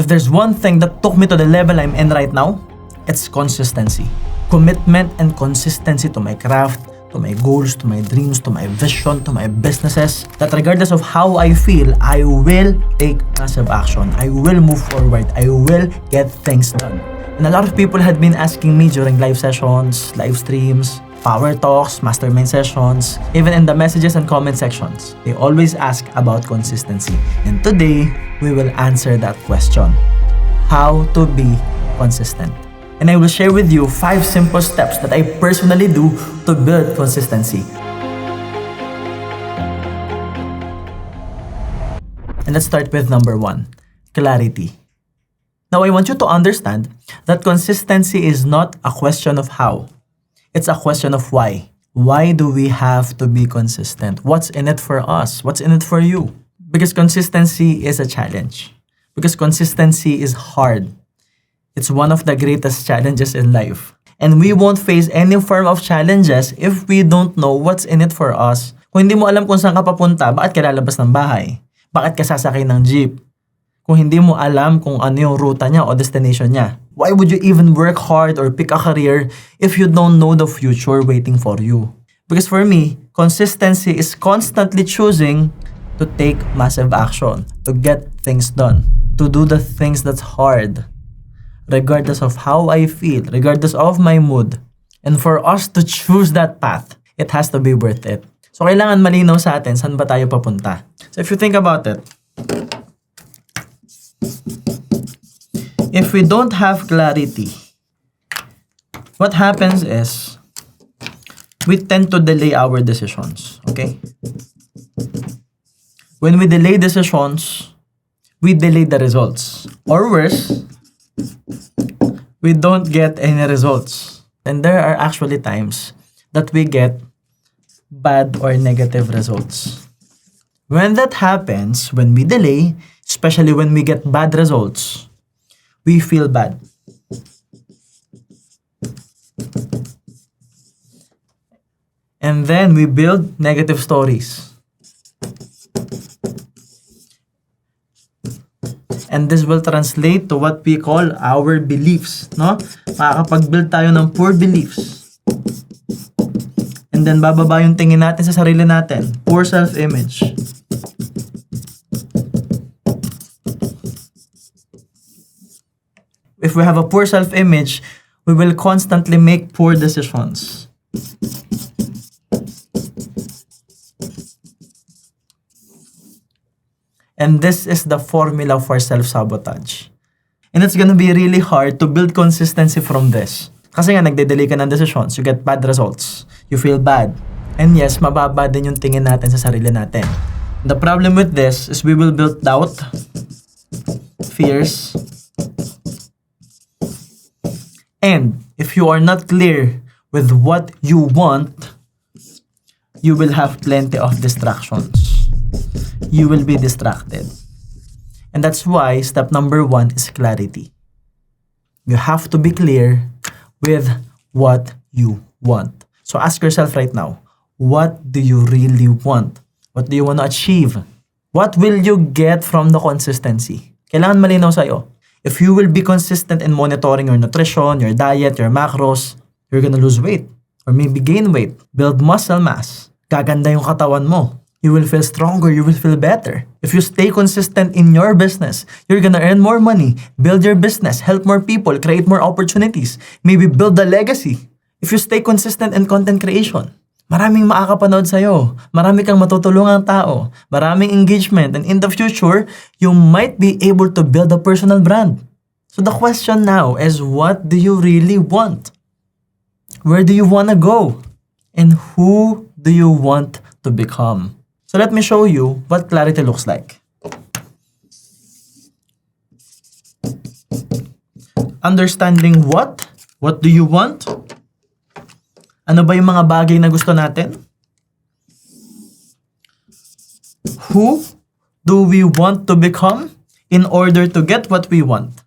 If there's one thing that took me to the level I'm in right now, it's consistency. Commitment and consistency to my craft, to my goals, to my dreams, to my vision, to my businesses, that regardless of how I feel, I will take massive action. I will move forward. I will get things done. And a lot of people had been asking me during live sessions, live streams, power talks, mastermind sessions, even in the messages and comment sections. They always ask about consistency. And today, we will answer that question. How to be consistent. And I will share with you 5 simple steps that I personally do to build consistency. And let's start with number 1, clarity. Now I want you to understand that consistency is not a question of how. It's a question of why. Why do we have to be consistent? What's in it for us? What's in it for you? Because consistency is a challenge. Because consistency is hard. It's one of the greatest challenges in life. And we won't face any form of challenges if we don't know what's in it for us. Kung hindi mo alam kung saan ka papunta, bakit ka lalabas ng bahay? Bakit ka sasakay ng jeep? Kung hindi mo alam kung ano yung ruta niya o destination niya. Why would you even work hard or pick a career if you don't know the future waiting for you? Because for me, consistency is constantly choosing to take massive action, to get things done, to do the things that's hard, regardless of how I feel, regardless of my mood. And for us to choose that path, it has to be worth it. So kailangan malinaw sa atin saan ba tayo papunta. So if you think about it, if we don't have clarity, what happens is we tend to delay our decisions, okay? When we delay decisions, we delay the results. Or worse, we don't get any results. And there are actually times that we get bad or negative results. When that happens, when we delay, especially when we get bad results, we feel bad. And then we build negative stories. And this will translate to what we call our beliefs, no? Makakapag-build tayo ng poor beliefs. And then bababa yung tingin natin sa sarili natin. Poor self-image. If we have a poor self-image, we will constantly make poor decisions. And this is the formula for self-sabotage. And it's gonna be really hard to build consistency from this. Kasi nga, nagde-delay ka ng decisions, you get bad results, you feel bad. And yes, mababa din yung tingin natin sa sarili natin. The problem with this is we will build doubt, fears, and if you are not clear with what you want, you will have plenty of distractions. You will be distracted. And that's why step number 1 is clarity. You have to be clear with what you want. So ask yourself right now, what do you really want? What do you want to achieve? What will you get from the consistency? Kailangan malinaw sa'yo. If you will be consistent in monitoring your nutrition, your diet, your macros, you're gonna lose weight. Or maybe gain weight. Build muscle mass. Gaganda yung katawan mo. You will feel stronger. You will feel better. If you stay consistent in your business, you're gonna earn more money, build your business, help more people, create more opportunities, maybe build a legacy. If you stay consistent in content creation, maraming makakapanood sa'yo. Marami kang matutulungang tao. Maraming engagement. And in the future, you might be able to build a personal brand. So the question now is, what do you really want? Where do you want to go? And who do you want to become? So let me show you what clarity looks like. Understanding what? What do you want? Ano ba yung mga bagay na gusto natin? Who do we want to become in order to get what we want?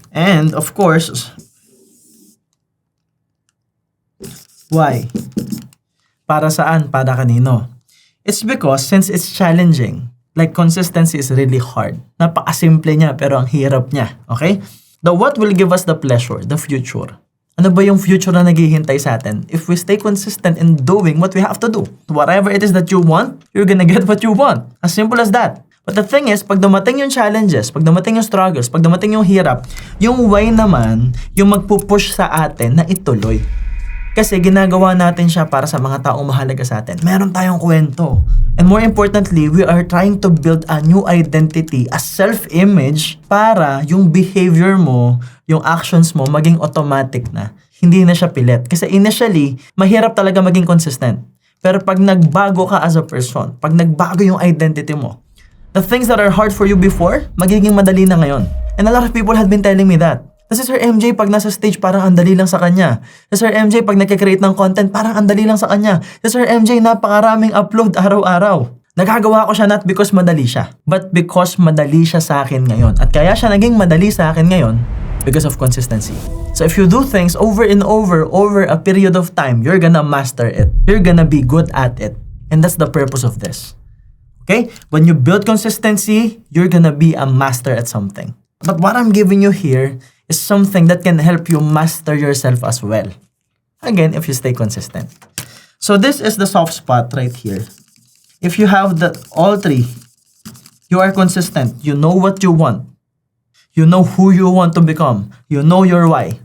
And of course, why? Para saan? Para kanino? It's because since it's challenging, Like, consistency is really hard. Napakasimple niya, pero ang hirap niya. Okay? The what will give us the pleasure, the future. Ano ba yung future na naghihintay sa atin? If we stay consistent in doing what we have to do. Whatever it is that you want, you're gonna get what you want. As simple as that. But the thing is, pag dumating yung challenges, pag dumating yung struggles, pag dumating yung hirap, yung why naman, yung magpupush sa atin na ituloy. Kasi ginagawa natin siya para sa mga taong mahalaga sa atin. Meron tayong kwento. And more importantly, we are trying to build a new identity, a self-image, para yung behavior mo, yung actions mo, maging automatic na. Hindi na siya pilit. Kasi initially, mahirap talaga maging consistent. Pero pag nagbago ka as a person, pag nagbago yung identity mo, the things that are hard for you before, magiging madali na ngayon. And a lot of people have been telling me that. Kasi Sir MJ, pag nasa stage, parang andali lang sa kanya. Si Sir MJ, pag nagkikreate ng content, parang andali lang sa kanya. Si Sir MJ, napakaraming upload araw-araw. Nagagawa ko siya not because madali siya, but because madali siya sa akin ngayon. At kaya siya naging madali sa akin ngayon because of consistency. So if you do things over and over a period of time, you're gonna master it. You're gonna be good at it. And that's the purpose of this. Okay? When you build consistency, you're gonna be a master at something. But what I'm giving you here is something that can help you master yourself as well. Again, if you stay consistent. So this is the soft spot right here. If you have all three, you are consistent. You know what you want. You know who you want to become. You know your why.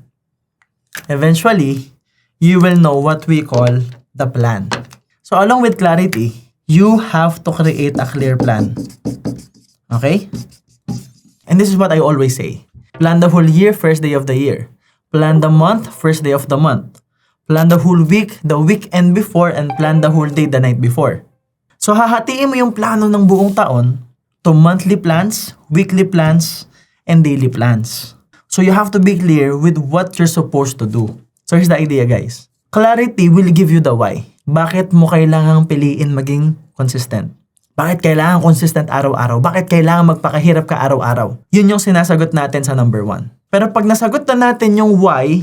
Eventually, you will know what we call the plan. So along with clarity, you have to create a clear plan. Okay? And this is what I always say. Plan the whole year, first day of the year. Plan the month, first day of the month. Plan the whole week, the weekend before, and plan the whole day, the night before. So hahatiin mo yung plano ng buong taon to monthly plans, weekly plans, and daily plans. So you have to be clear with what you're supposed to do. So here's the idea, guys. Clarity will give you the why. Bakit mo kailangang piliin maging consistent? Bakit kailangan consistent araw-araw? Bakit kailangan magpakahirap ka araw-araw? Yun yung sinasagot natin sa number 1. Pero pag nasagot na natin yung why,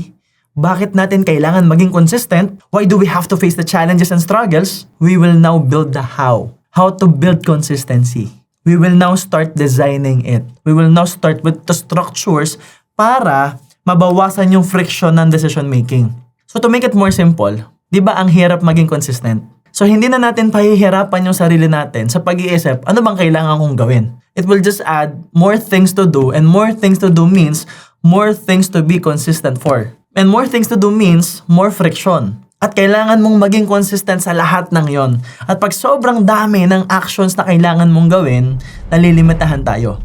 bakit natin kailangan maging consistent? Why do we have to face the challenges and struggles? We will now build the how. How to build consistency. We will now start designing it. We will now start with the structures para mabawasan yung friction ng decision making. So to make it more simple, di ba ang hirap maging consistent? So hindi na natin pahihirapan yung sarili natin sa pag-iisip, ano bang kailangan kong gawin? It will just add more things to do, and more things to do means more things to be consistent for. And more things to do means more friction. At kailangan mong maging consistent sa lahat ng yon. At pag sobrang dami ng actions na kailangan mong gawin, nalilimitahan tayo.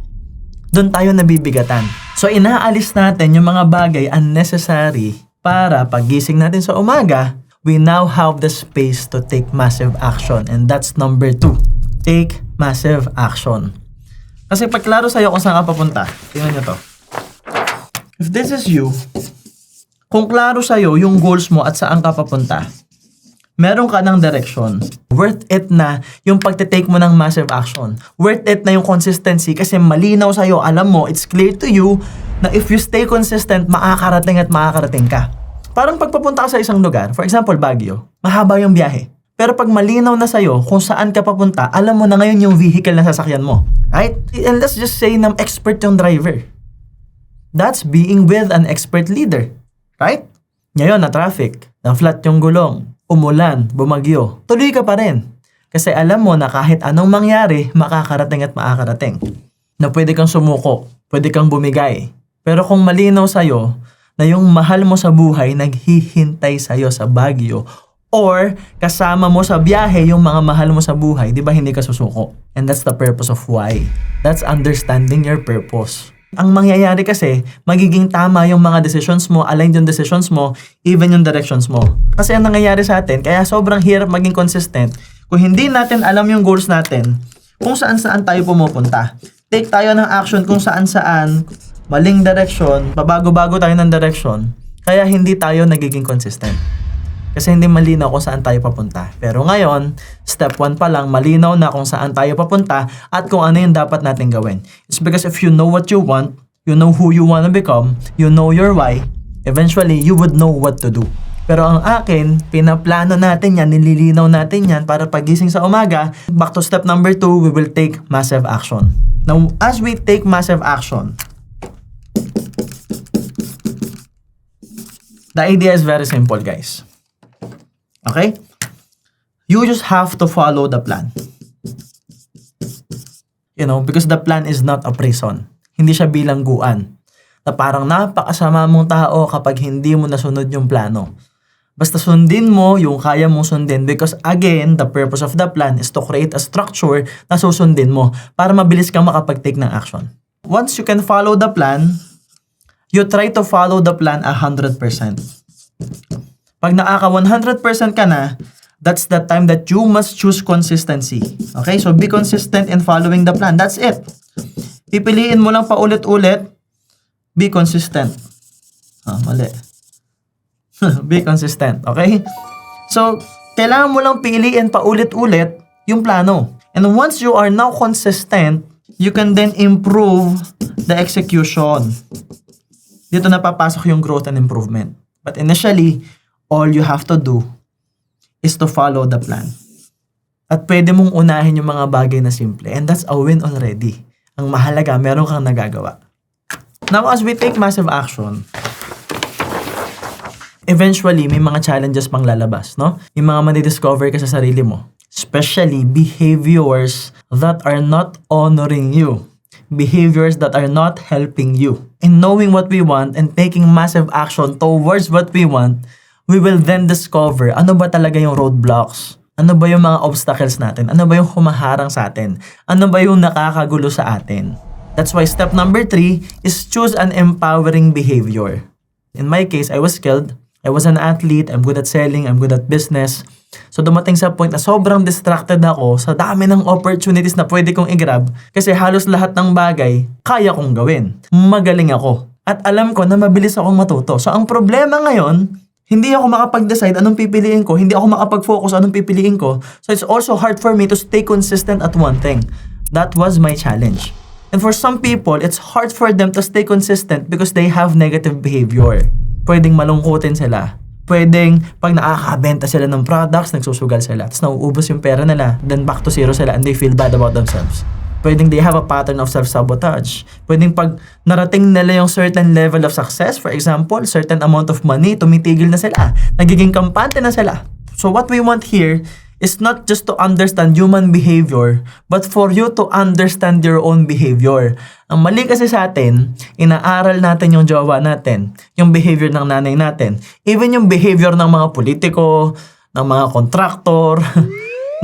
Doon tayo nabibigatan. So inaalis natin yung mga bagay unnecessary para paggising natin sa umaga, we now have the space to take massive action. And that's number 2. Take massive action. Kasi pag klaro sa'yo kung saan ka papunta, tingnan nyo to. If this is you, kung klaro sa'yo yung goals mo at saan ka papunta, meron ka ng direction. Worth it na yung pagtitake mo ng massive action. Worth it na yung consistency kasi malinaw sa'yo. Alam mo, it's clear to you na if you stay consistent, makakarating at makakarating ka. Parang pagpapunta ka sa isang lugar, for example, Baguio, mahaba yung biyahe. Pero pag malinaw na sa'yo kung saan ka papunta, alam mo na ngayon yung vehicle na sasakyan mo. Right? And let's just say na expert yung driver. That's being with an expert leader. Right? Ngayon, na traffic, na flat yung gulong, umulan, bumagyo, tuloy ka pa rin. Kasi alam mo na kahit anong mangyari, makakarating at makakarating. Na pwede kang sumuko, pwede kang bumigay. Pero kung malinaw sa'yo, na yung mahal mo sa buhay naghihintay sa'yo sa Baguio, or kasama mo sa biyahe yung mga mahal mo sa buhay, di ba hindi ka susuko? And that's the purpose of why. That's understanding your purpose. Ang mangyayari kasi, magiging tama yung mga decisions mo, aligned yung decisions mo, even yung directions mo. Kasi ang nangyayari sa atin, kaya sobrang hirap maging consistent, kung hindi natin alam yung goals natin, kung saan-saan tayo pumupunta. Take tayo ng action kung saan-saan, maling direction, pabago-bago tayo ng direction, kaya hindi tayo nagiging consistent. Kasi hindi malinaw kung saan tayo papunta. Pero ngayon, step 1 pa lang, malinaw na kung saan tayo papunta at kung ano yung dapat natin gawin. It's because if you know what you want, you know who you want to become, you know your why, eventually, you would know what to do. Pero ang akin, pinaplano natin yan, nililinaw natin yan para pagising sa umaga. Back to step number 2, we will take massive action. Now, as we take massive action, the idea is very simple, guys. Okay? You just have to follow the plan. Because the plan is not a prison. Hindi siya bilangguan. Na parang napakasama mong tao kapag hindi mo nasunod yung plano. Basta sundin mo yung kaya mong sundin because again, the purpose of the plan is to create a structure na susundin mo para mabilis kang makapag-take ng action. Once you can follow the plan, you try to follow the plan 100%. Pag nakaka 100% ka na, that's the time that you must choose consistency. Okay? So be consistent in following the plan. That's it. Pipiliin mo lang paulit-ulit, be consistent. Mali. Be consistent, okay? So, kailangan mo lang piliin paulit-ulit yung plano. And once you are now consistent, you can then improve the execution. Dito na papasok yung growth and improvement. But initially, all you have to do is to follow the plan. At pwede mong unahin yung mga bagay na simple. And that's a win already. Ang mahalaga, meron kang nagagawa. Now, as we take massive action, eventually, may mga challenges pang lalabas, no? May mga madidiscover ka sa sarili mo. Especially behaviors that are not honoring you. Behaviors that are not helping you. In knowing what we want and taking massive action towards what we want, we will then discover ano ba talaga yung roadblocks. Ano ba yung mga obstacles natin? Ano ba yung humaharang sa atin? Ano ba yung nakakagulo sa atin? That's why step number 3 is choose an empowering behavior. In my case, I was skilled. I was an athlete, I'm good at selling, I'm good at business. So dumating sa point na sobrang distracted ako sa dami ng opportunities na pwede kong i-grab kasi halos lahat ng bagay kaya kong gawin. Magaling ako. At alam ko na mabilis akong matuto. So ang problema ngayon, hindi ako makapag-decide anong pipiliin ko, hindi ako makapag-focus anong pipiliin ko. So it's also hard for me to stay consistent at one thing. That was my challenge. And for some people, it's hard for them to stay consistent because they have negative behavior. Pwedeng malungkutin sila. Pwedeng pag nakakabenta sila ng products, nagsusugal sila. Tapos nauubos yung pera nila. Then back to zero sila and they feel bad about themselves. Pwedeng they have a pattern of self-sabotage. Pwedeng pag narating nila yung certain level of success, for example, certain amount of money, tumitigil na sila. Nagiging kampante na sila. So what we want here is not just to understand human behavior, but for you to understand your own behavior. Ang mali kasi sa atin, inaaral natin yung jowa natin, yung behavior ng nanay natin, even yung behavior ng mga politiko, ng mga kontraktor,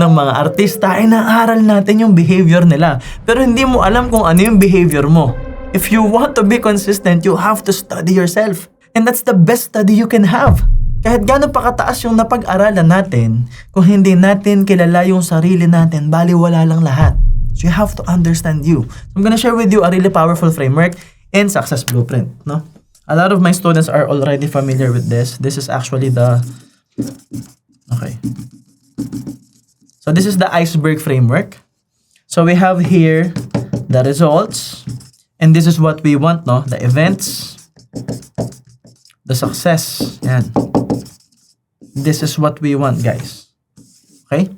ng mga artista, inaaral natin yung behavior nila. Pero hindi mo alam kung ano yung behavior mo. If you want to be consistent, you have to study yourself. And that's the best study you can have. Kahit gaano pa kataas yung napag-aralan natin, kung hindi natin kilala yung sarili natin, baliwala lang lahat. So you have to understand you. So I'm gonna share with you a really powerful framework in Success Blueprint. No? A lot of my students are already familiar with this. This is actually the... Okay. So this is the iceberg framework. So we have here the results. And this is what we want, no? The events. The success. Yan. This is what we want, guys. Okay?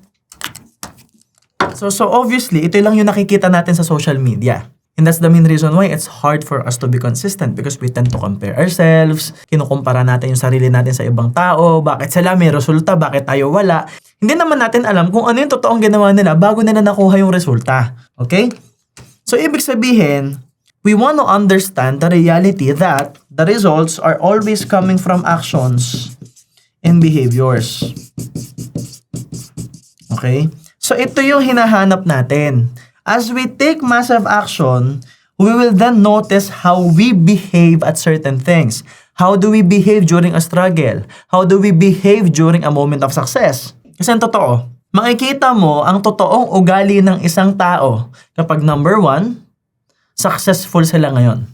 So obviously, ito lang yung nakikita natin sa social media. And that's the main reason why it's hard for us to be consistent because we tend to compare ourselves. Kinukumpara natin yung sarili natin sa ibang tao. Bakit sila may resulta? Bakit tayo wala? Hindi naman natin alam kung ano yung totoong ginawa nila bago nila nakuha yung resulta. Okay? So ibig sabihin, we want to understand the reality that the results are always coming from actions and behaviors. Okay? So ito yung hinahanap natin. As we take massive action, we will then notice how we behave at certain things. How do we behave during a struggle? How do we behave during a moment of success? Kasi ang totoo, makikita mo ang totoong ugali ng isang tao kapag number 1, successful sila ngayon.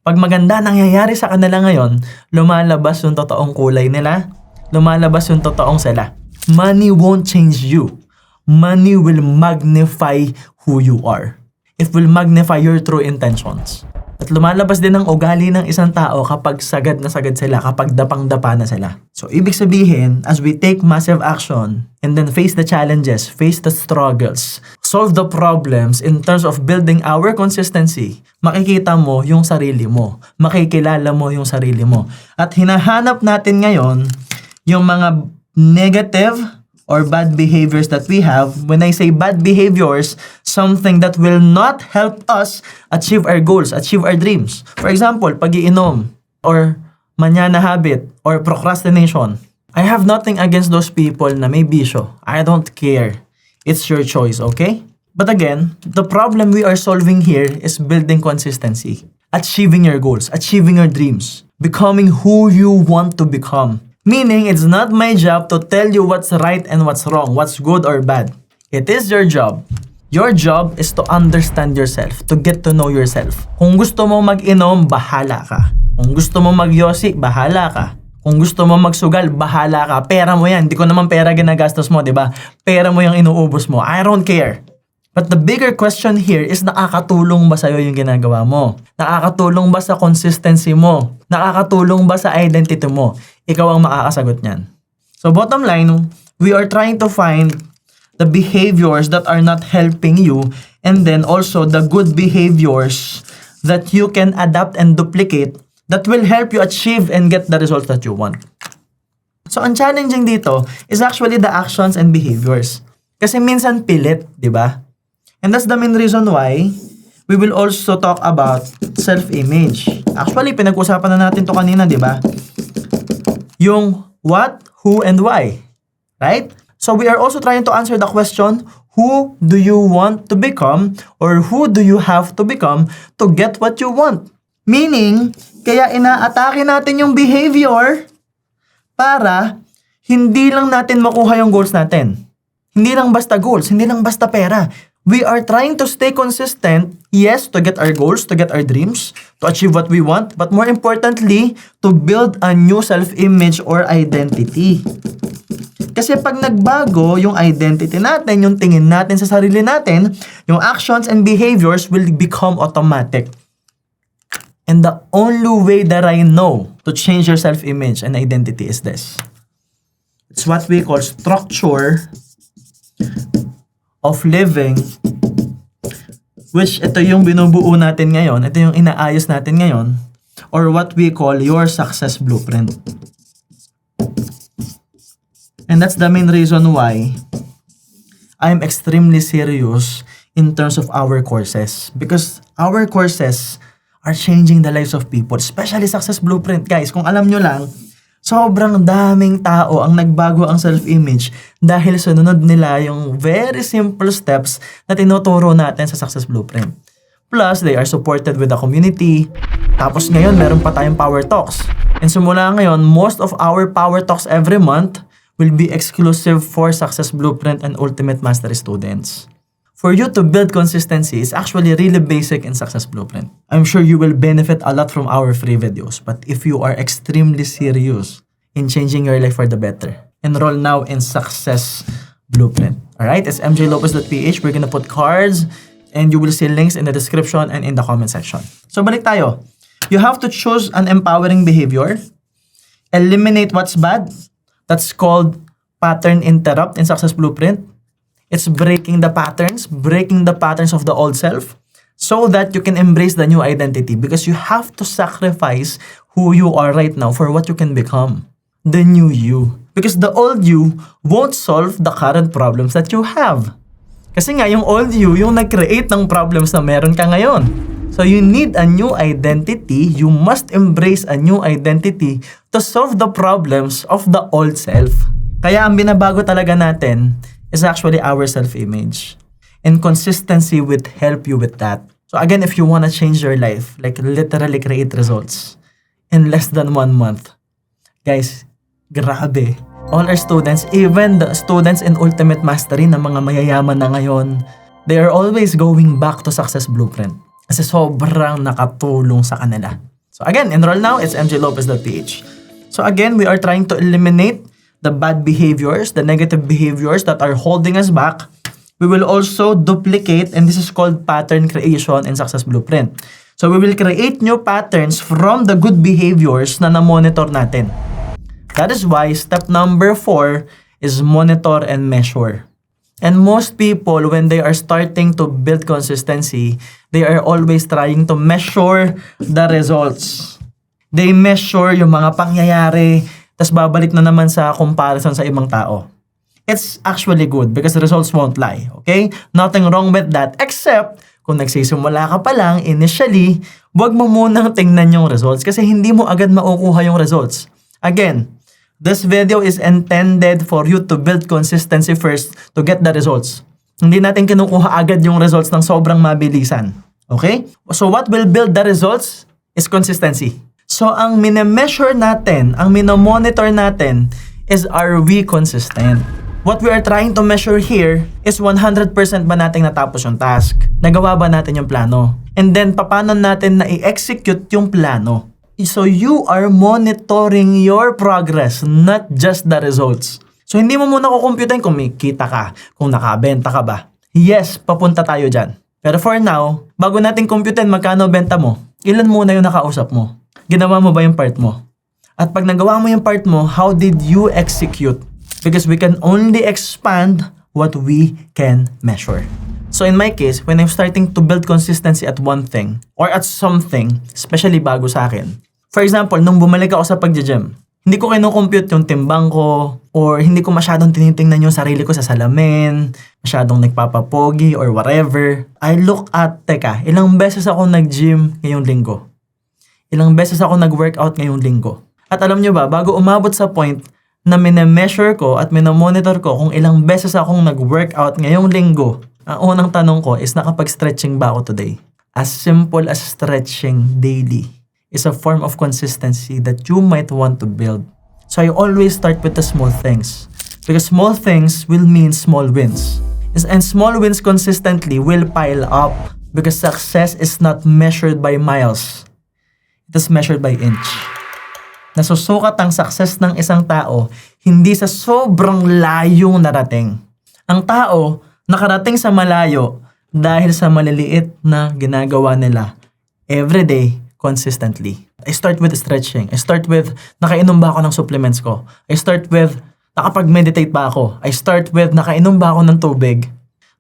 Pag maganda nangyayari sa kanila ngayon, lumalabas yung totoong kulay nila, lumalabas yung totoong sila. Money won't change you. Money will magnify who you are. It will magnify your true intentions. At lumalabas din ang ugali ng isang tao kapag sagad na sagad sila, kapag dapang-dapa na sila. So, ibig sabihin, as we take massive action and then face the challenges, face the struggles, solve the problems in terms of building our consistency, makikita mo yung sarili mo. Makikilala mo yung sarili mo. At hinahanap natin ngayon yung mga negative or bad behaviors that we have. When I say bad behaviors, something that will not help us achieve our goals, achieve our dreams. For example, pag-iinom or manyana habit or procrastination. I have nothing against those people na may bisyo. I don't care. It's your choice, okay? But again, the problem we are solving here is building consistency. Achieving your goals, achieving your dreams, becoming who you want to become. Meaning, it's not my job to tell you what's right and what's wrong, what's good or bad. It is your job. Your job is to understand yourself, to get to know yourself. Kung gusto mo mag-inom, bahala ka. Kung gusto mo mag-yosi, bahala ka. Kung gusto mo magsugal, bahala ka. Pera mo yan. Hindi ko naman pera ginagastos mo, di ba? Pera mo yung inuubos mo. I don't care. But the bigger question here is nakakatulong ba sa'yo yung ginagawa mo? Nakakatulong ba sa consistency mo? Nakakatulong ba sa identity mo? Ikaw ang makakasagot niyan. So bottom line, we are trying to find the behaviors that are not helping you and then also the good behaviors that you can adapt and duplicate that will help you achieve and get the results that you want. So ang challenging dito is actually the actions and behaviors. Kasi minsan pilit, di ba? And that's the main reason why we will also talk about self-image. Actually, pinag-usapan na natin to kanina, di ba? Yung what, who, and why. Right? So we are also trying to answer the question, who do you want to become or who do you have to become to get what you want? Meaning, kaya inaatake natin yung behavior para hindi lang natin makuha yung goals natin. Hindi lang basta goals, hindi lang basta pera. We are trying to stay consistent, yes, to get our goals, to get our dreams, to achieve what we want, but more importantly, to build a new self-image or identity. Kasi pag nagbago yung identity natin, yung tingin natin sa sarili natin, yung actions and behaviors will become automatic. And the only way that I know to change your self-image and identity is this. It's what we call structure of living, which ito yung binubuo natin ngayon, ito yung inaayos natin ngayon, or what we call your success blueprint. And that's the main reason why I'm extremely serious in terms of our courses. Because our courses are changing the lives of people, especially Success Blueprint. Guys, kung alam nyo lang, sobrang daming tao ang nagbago ang self-image dahil sunod nila yung very simple steps na tinuturo natin sa Success Blueprint. Plus, they are supported with the community. Tapos ngayon, meron pa tayong Power Talks. And simula ngayon, most of our Power Talks every month will be exclusive for Success Blueprint and Ultimate Mastery students. For you to build consistency is actually really basic in Success Blueprint. I'm sure you will benefit a lot from our free videos, but if you are extremely serious in changing your life for the better, enroll now in Success Blueprint. Alright, it's mjlopez.ph. We're gonna put cards and you will see links in the description and in the comment section. So balik tayo. You have to choose an empowering behavior. Eliminate what's bad. That's called pattern interrupt in Success Blueprint. It's breaking the patterns of the old self so that you can embrace the new identity, because you have to sacrifice who you are right now for what you can become, the new you. Because the old you won't solve the current problems that you have. Kasi nga, yung old you, yung nag-create ng problems na meron ka ngayon. So you need a new identity. You must embrace a new identity to solve the problems of the old self. Kaya ang binabago talaga natin is actually our self-image. And consistency would help you with that. So again, if you want to change your life, like literally create results in less than 1 month, guys, grabe. All our students, even the students in Ultimate Mastery na mga mayayaman na ngayon, they are always going back to Success Blueprint. Kasi sobrang nakatulong sa kanila. So again, enroll now. It's mjlopez.ph. So again, we are trying to eliminate the bad behaviors, the negative behaviors that are holding us back. We will also duplicate, and this is called pattern creation in Success Blueprint. So we will create new patterns from the good behaviors na na-monitor natin. That is why step number 4 is monitor and measure. And most people, when they are starting to build consistency, they are always trying to measure the results. They measure yung mga pangyayari, tas babalik na naman sa comparison sa ibang tao. It's actually good because results won't lie, okay? Nothing wrong with that, except kung nagsisimula ka pa lang initially, wag mo munang tingnan yung results kasi hindi mo agad makukuha yung results. Again, this video is intended for you to build consistency first to get the results. Hindi natin kinukuha agad yung results ng sobrang mabilisan. Okay? So what will build the results is consistency. So ang minemeasure natin, ang minomonitor natin is, are we consistent? What we are trying to measure here is 100% ba nating natapos yung task? Nagawa ba natin yung plano? And then paano natin na i-execute yung plano? So you are monitoring your progress, not just the results. So hindi mo muna kukumputin kung may kita ka, kung nakabenta ka ba. Yes, papunta tayo dyan. Pero for now, bago natin kumputin magkano benta mo, ilan muna yung nakausap mo? Ginawa mo ba yung part mo? At pag nagawa mo yung part mo, how did you execute? Because we can only expand what we can measure. So in my case, when I'm starting to build consistency at one thing or at something, especially bago sa akin. For example, nung bumalik ako sa pag-gym, hindi ko kinukompute yung timbang ko or hindi ko masyadong tinitingnan yung sarili ko sa salamin, masyadong nagpapapogi or whatever. I look at, teka, ilang beses ako nag-gym ngayong linggo? Ilang beses ako nag-workout ngayong linggo? At alam nyo ba, bago umabot sa point na minemeasure ko at minomonitor ko kung ilang beses akong nag-workout ngayong linggo, ang unang tanong ko is nakapag-stretching ba ako today? As simple as stretching daily is a form of consistency that you might want to build. So I always start with the small things. Because small things will mean small wins. And small wins consistently will pile up because success is not measured by miles. It is measured by inch. Nasusukat ang success ng isang tao hindi sa sobrang layong narating. Ang tao nakarating sa malayo dahil sa maliliit na ginagawa nila everyday, consistently. I start with stretching. I start with nakainom ba ako ng supplements ko. I start with nakapag-meditate ba ako. I start with nakainom ba ako ng tubig.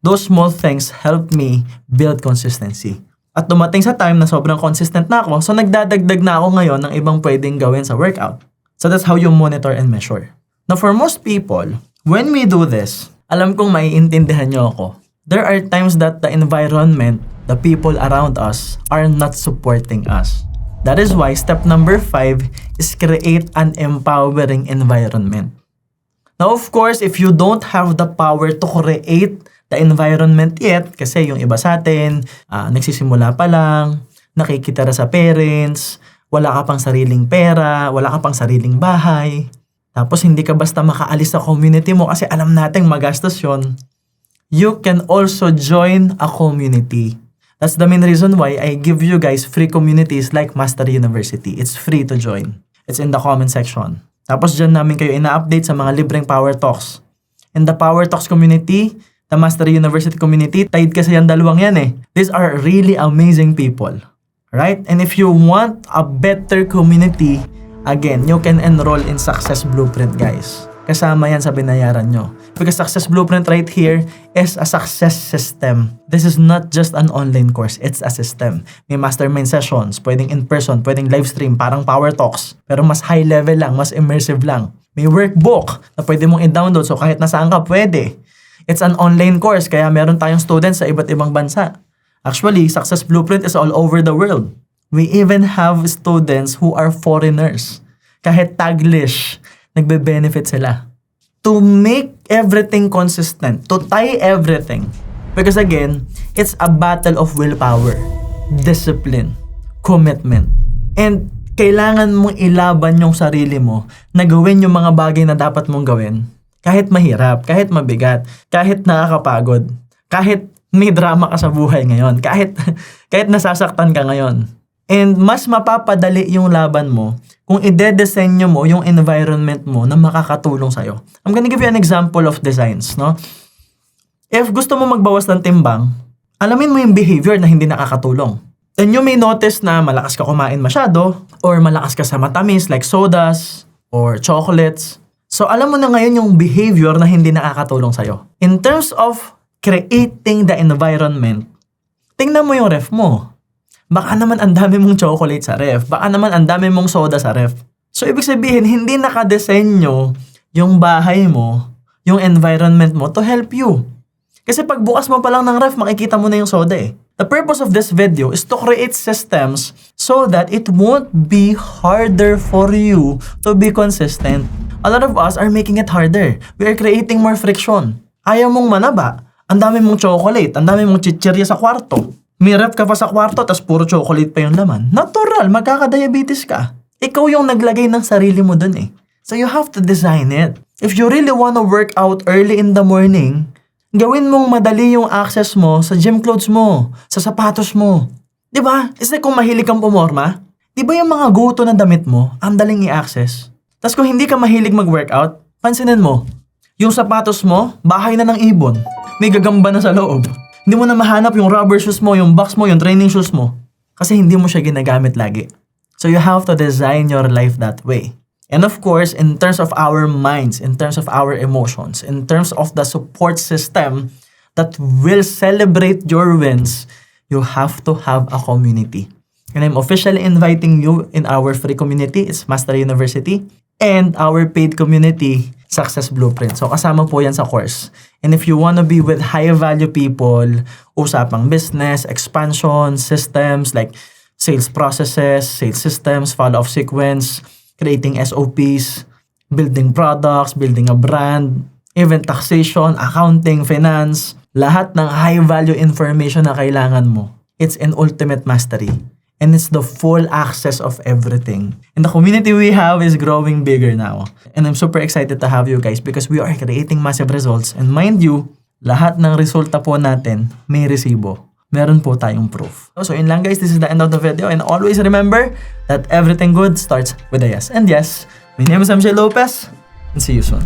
Those small things help me build consistency. At dumating sa time na sobrang consistent na ako, so nagdadagdag na ako ngayon ng ibang pwedeng gawin sa workout. So that's how you monitor and measure. Now for most people, when we do this, alam kong maiintindihan nyo ako. There are times that the environment, the people around us, are not supporting us. That is why step number 5 is create an empowering environment. Now of course, if you don't have the power to create the environment yet, kasi yung iba sa atin, nagsisimula pa lang, nakikitira sa parents, wala ka pang sariling pera, wala ka pang sariling bahay, tapos hindi ka basta makaalis sa community mo kasi alam nating magastos yun. You can also join a community. That's the main reason why I give you guys free communities like Mastery University. It's free to join. It's in the comment section. Tapos dyan namin kayo ina-update sa mga libreng Power Talks. In the Power Talks community, the Mastery University community, tied kasi yung dalawang yan eh. These are really amazing people. Right? And if you want a better community, again, you can enroll in Success Blueprint, guys. Kasama yan sa binayaran nyo. Because Success Blueprint right here is a success system. This is not just an online course. It's a system. May mastermind sessions, pwedeng in-person, pwedeng live stream, parang Power Talks. Pero mas high level lang, mas immersive lang. May workbook na pwede mong i-download. So kahit nasaan ka, pwede. It's an online course, kaya meron tayong students sa iba't ibang bansa. Actually, Success Blueprint is all over the world. We even have students who are foreigners. Kahit Taglish, nagbe-benefit sila. To make everything consistent, to tie everything. Because again, it's a battle of willpower, discipline, commitment. And kailangan mong ilaban yung sarili mo na gawin yung mga bagay na dapat mong gawin. Kahit mahirap, kahit mabigat, kahit nakakapagod, kahit may drama ka sa buhay ngayon, kahit nasasaktan ka ngayon. And mas mapapadali yung laban mo kung ide-desenyo mo yung environment mo na makakatulong sa'yo. I'm gonna give you an example of designs, no? If gusto mo magbawas ng timbang, alamin mo yung behavior na hindi nakakatulong. And you may notice na malakas ka kumain masyado or malakas ka sa matamis like sodas or chocolates. So alam mo na ngayon yung behavior na hindi nakakatulong sa'yo. In terms of creating the environment, tingnan mo yung ref mo. Baka naman ang dami mong chocolate sa ref. Baka naman ang dami mong soda sa ref. So ibig sabihin, hindi nakadesenyo yung bahay mo, yung environment mo to help you. Kasi pag bukas mo pa lang ng ref, makikita mo na yung soda eh. The purpose of this video is to create systems so that it won't be harder for you to be consistent. A lot of us are making it harder. We are creating more friction. Ayaw mong manaba. Ang dami mong chocolate, ang dami mong chichirya sa kwarto. May ref ka pa sa kwarto, tas puro chocolate pa yung laman. Natural, magkakadiabetes ka. Ikaw yung naglagay ng sarili mo dun eh. So you have to design it. If you really wanna work out early in the morning, gawin mong madali yung access mo sa gym clothes mo, sa sapatos mo. Diba? Is like kung mahilig kang pumorma, diba yung mga go-to na damit mo, ang daling i-access? Tas kung hindi ka mahilig mag-workout, pansinin mo, yung sapatos mo, bahay na ng ibon. May gagamba na sa loob. Hindi mo na mahanap yung rubber shoes mo, yung box mo, yung training shoes mo. Kasi hindi mo siya ginagamit lagi. So you have to design your life that way. And of course, in terms of our minds, in terms of our emotions, in terms of the support system that will celebrate your wins, you have to have a community. And I'm officially inviting you in our free community. It's Master University. And our paid community, Success Blueprint. So kasama po yan sa course. And if you wanna be with high-value people, usapang business, expansion, systems like sales processes, sales systems, follow-up sequence, creating SOPs, building products, building a brand, even taxation, accounting, finance, lahat ng high-value information na kailangan mo. It's an ultimate mastery. And it's the full access of everything. And the community we have is growing bigger now. And I'm super excited to have you guys because we are creating massive results. And mind you, lahat ng resulta po natin may resibo. Meron po tayong proof. So yun lang guys, this is the end of the video. And always remember that everything good starts with a yes. And yes, my name is MJ Lopez and see you soon.